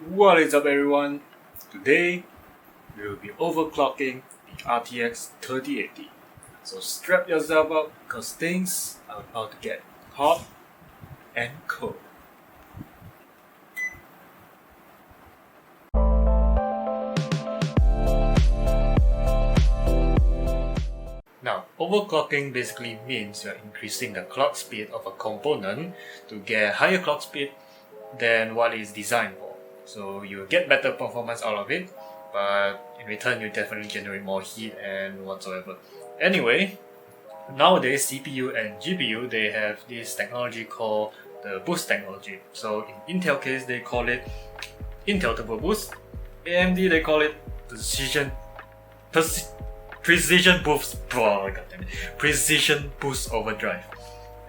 What is up everyone? Today we will be overclocking the RTX 3080. So strap yourself up because things are about to get hot and cold. Now, overclocking basically means you're increasing the clock speed of a component to get higher clock speed than what it's designed for. So you get better performance out of it, but in return you definitely generate more heat and whatsoever. Anyway, nowadays CPU and GPU, they have this technology called the boost technology. So in Intel case they call it Intel Turbo Boost. AMD they call it Precision Boost Overdrive.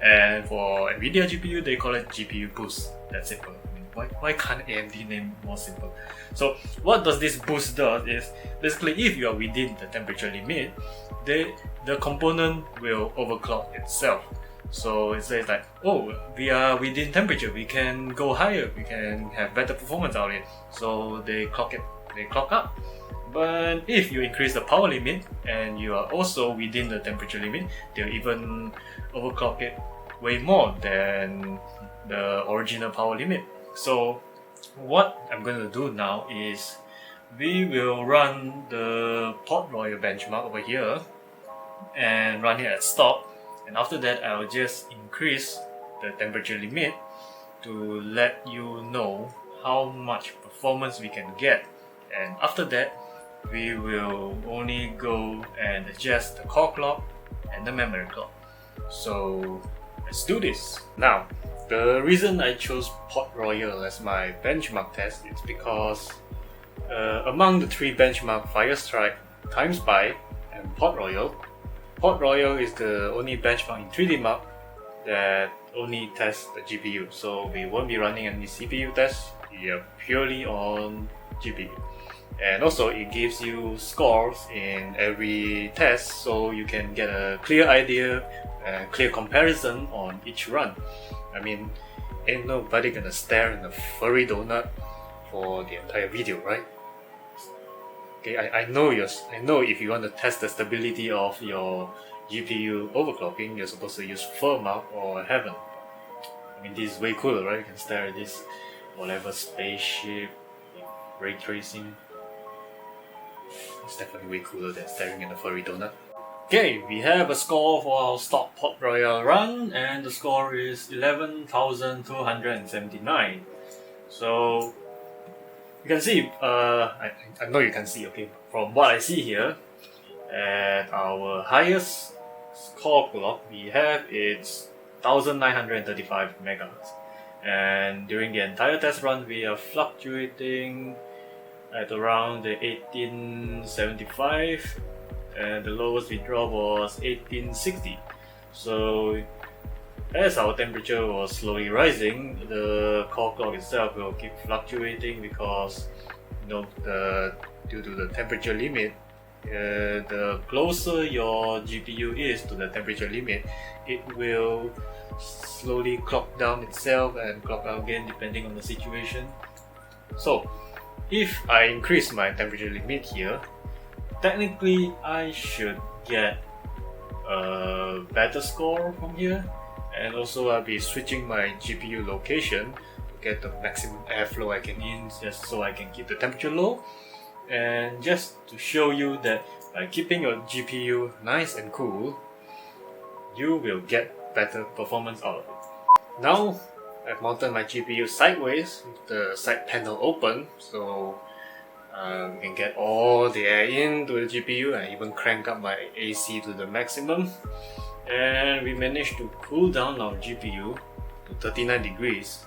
And for NVIDIA GPU they call it GPU Boost. That's simple. Why can't AMD name more simple? So what does this boost do is basically if you are within the temperature limit, the component will overclock itself. So it says like, oh, we are within temperature, we can go higher, we can have better performance out of it. So they clock up. But if you increase the power limit and you are also within the temperature limit, they'll even overclock it way more than the original power limit. So what I'm going to do now is we will run the Port Royal benchmark over here and run it at stop, and after that I'll just increase the temperature limit to let you know how much performance we can get, and after that we will only go and adjust the core clock and the memory clock. So let's do this. Now, the reason I chose Port Royal as my benchmark test is because among the three benchmark Firestrike, Time Spy and Port Royal is the only benchmark in 3D Mark that only tests the GPU. So we won't be running any CPU tests, we are purely on GPU. And also it gives you scores in every test so you can get a clear idea and clear comparison on each run. I mean, ain't nobody gonna stare in a furry donut for the entire video, right? Okay, I know if you want to test the stability of your GPU overclocking, you're supposed to use Firmark or Heaven. I mean, this is way cooler, right? You can stare at this whatever spaceship, ray tracing. It's definitely way cooler than staring at a furry donut. Okay, we have a score for our stock Port Royal run, and the score is 11,279. So you can see, I know you can see, okay, from what I see here, at our highest core clock we have it's 1935 megahertz, and during the entire test run we are fluctuating at around the 1875, and the lowest we dropped was 1860. So as our temperature was slowly rising, the core clock itself will keep fluctuating because due to the temperature limit, the closer your GPU is to the temperature limit, it will slowly clock down itself and clock out again depending on the situation. So if I increase my temperature limit here, technically I should get a better score from here, and also I'll be switching my GPU location to get the maximum airflow I can in, just so I can keep the temperature low, and just to show you that by keeping your GPU nice and cool, you will get better performance out of it. Now I've mounted my GPU sideways with the side panel open, so we can get all the air into the GPU and even crank up my AC to the maximum. And we managed to cool down our GPU to 39 degrees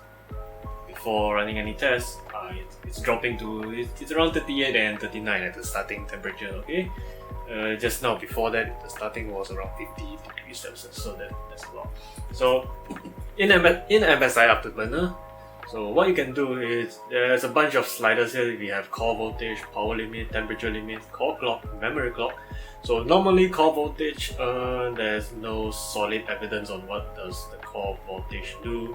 before running any tests. It's dropping to, it's around 38 and 39 at the starting temperature, okay? Just now before that the starting was around 50 degrees Celsius, so that's a lot. So in MSI Afterburner, so what you can do is there's a bunch of sliders here. We have core voltage, power limit, temperature limit, core clock, memory clock. So normally core voltage, there's no solid evidence on what does the core voltage do.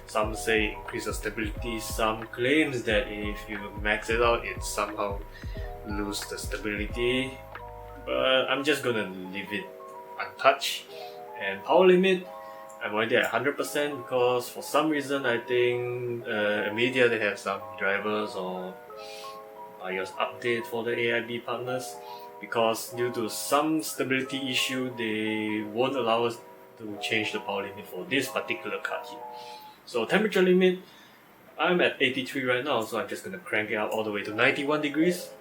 Some say increase the stability, some claims that if you max it out it somehow lose the stability, but I'm just gonna leave it untouched. And power limit, I'm already at 100% because for some reason I think Nvidia, they have some drivers or BIOS update for the AIB partners, because due to some stability issue they won't allow us to change the power limit for this particular card here. So temperature limit, I'm at 83 right now, so I'm just gonna crank it up all the way to 91 degrees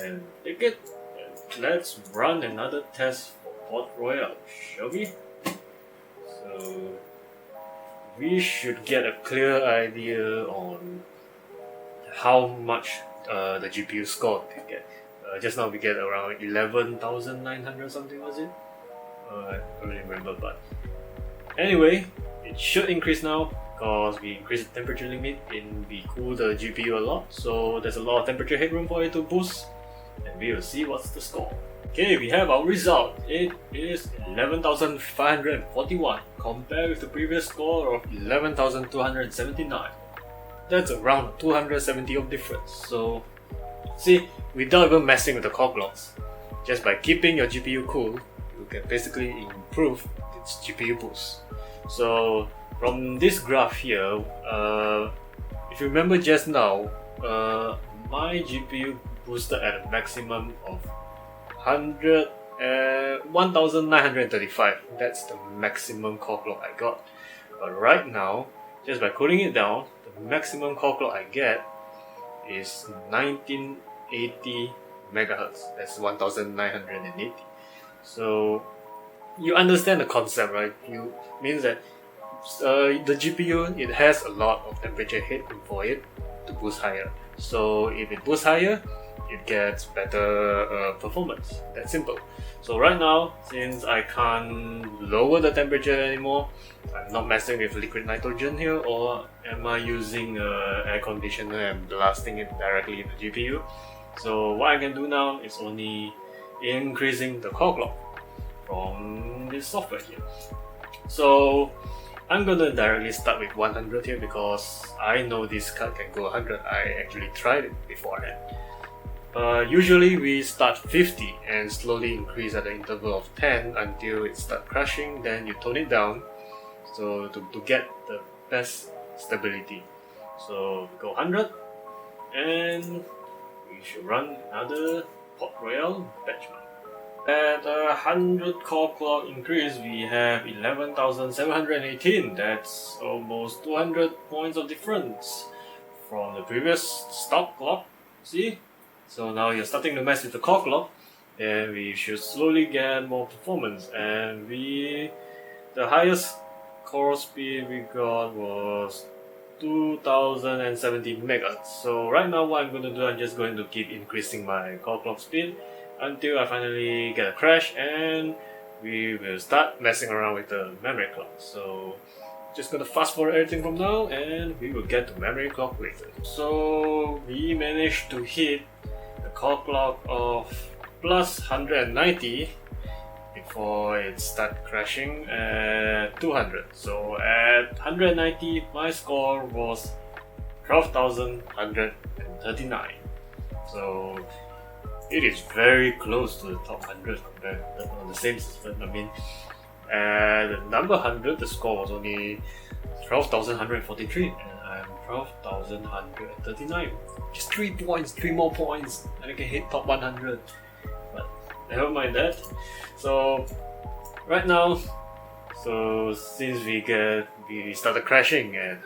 and take it. And let's run another test for Port Royal, shall we? So we should get a clear idea on how much the GPU score can get. Just now we get around 11,900 something, was it? I don't really remember, but anyway, it should increase now because we increased the temperature limit and we cool the GPU a lot, so there's a lot of temperature headroom for it to boost, and we will see what's the score. Okay, we have our result. It is 11,541 compared with the previous score of 11,279. That's around 270 of difference. So see, without even messing with the core clocks, just by keeping your GPU cool, you can basically improve its GPU boost. So from this graph here, if you remember just now, my GPU boosted at a maximum of 1,935. That's the maximum core clock I got. But right now, just by cooling it down, the maximum core clock I get is 1980 megahertz. That's 1,980. So you understand the concept, right? You means that the GPU, it has a lot of temperature headroom for it to boost higher. So if it boosts higher, it gets better performance. That's simple. So right now, since I can't lower the temperature anymore, I'm not messing with liquid nitrogen here, or am I using air conditioner and blasting it directly in the GPU. So what I can do now is only increasing the core clock from this software here. So I'm gonna directly start with 100 here because I know this card can go 100. I actually tried it beforehand. Usually we start 50 and slowly increase at the interval of 10 until it starts crashing, then you tone it down so to get the best stability. So we go 100 and we should run another Port Royal benchmark. At 100 core clock increase, we have 11,718. That's almost 200 points of difference from the previous stock clock. See? So now you're starting to mess with the core clock, and we should slowly get more performance. And the highest core speed we got was 2070 megahertz. So right now what I'm going to do, I'm just going to keep increasing my core clock speed until I finally get a crash, and we will start messing around with the memory clock. So just gonna fast forward everything from now and we will get to memory clock later. So we managed to hit the core clock of plus 190 before it started crashing at 200. So at 190 my score was 12,139. So it is very close to the top 100 compared on the same system. I mean, at the number 100, the score was only 12,143, and I'm 12,139. Just 3 points, 3 more points, and I can hit top 100. But never mind that. So right now, so since we started crashing at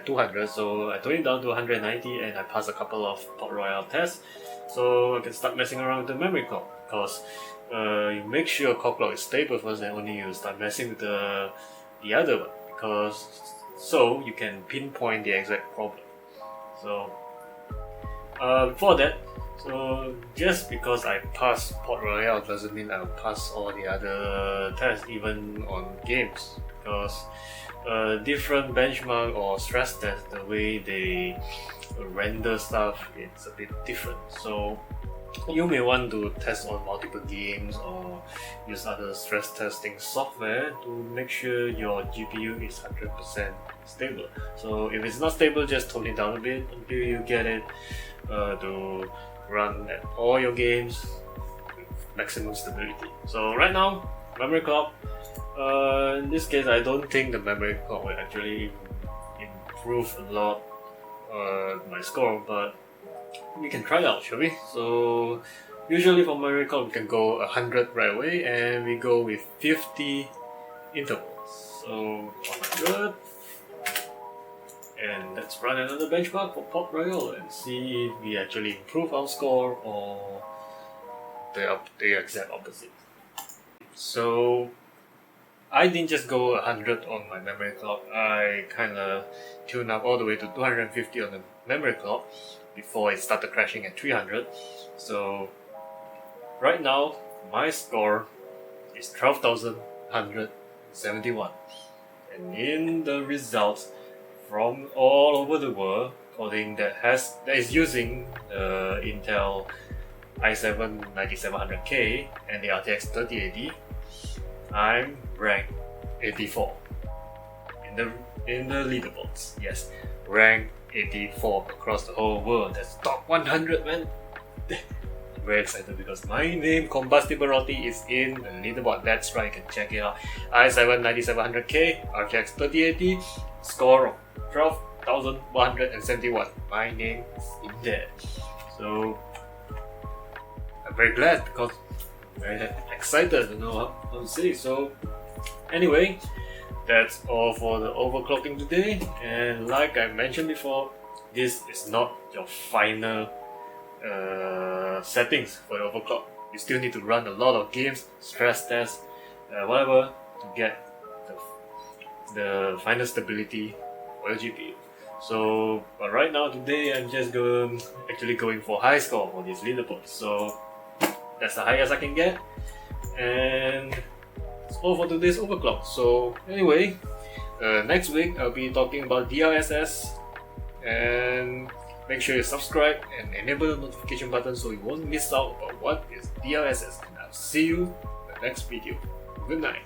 200, so I toned it down to 190, and I passed a couple of Port Royal tests. So I can start messing around with the memory clock, because you make sure your core clock is stable first, and only you start messing with the other one, because so you can pinpoint the exact problem. So before that, so just because I passed Port Royal doesn't mean I'll pass all the other tests, even on games, because different benchmark or stress test, the way they render stuff, it's a bit different. So you may want to test on multiple games or use other stress testing software to make sure your GPU is 100% stable. So if it's not stable, just tone it down a bit until you get it to run at all your games with maximum stability. So right now, memory clock, in this case I don't think the memory clock will actually improve a lot my score, but we can try out, shall we? So usually for memory clock we can go 100 right away, and we go with 50 intervals. So 100, and let's run another benchmark for Port Royal and see if we actually improve our score or the exact opposite. So I didn't just go 100 on my memory clock, I kinda tuned up all the way to 250 on the memory clock before it started crashing at 300. So right now my score is 12,171, and in the results from all over the world, coding that is using the Intel i7 9700K and the RTX 3080, I'm ranked 84 in the leaderboards. Yes, ranked 84 across the whole world. That's top 100, man. I'm very excited because my name, Combustible Roti, is in the leaderboard. That's right, you can check it out. i7 9700K, RTX 3080, score of 12,171. My name is in there. So I'm very glad because I'm very excited to know how to say. So anyway, that's all for the overclocking today, and like I mentioned before, this is not your final settings for your overclock. You still need to run a lot of games, stress tests, whatever, to get the final stability for your GPU. So, but right now today I'm just going for high score for this leaderboard. So that's the highest I can get, and that's all for today's overclock. So anyway, next week I'll be talking about DLSS, and make sure you subscribe and enable the notification button so you won't miss out about what is DLSS, and I'll see you in the next video. Good night.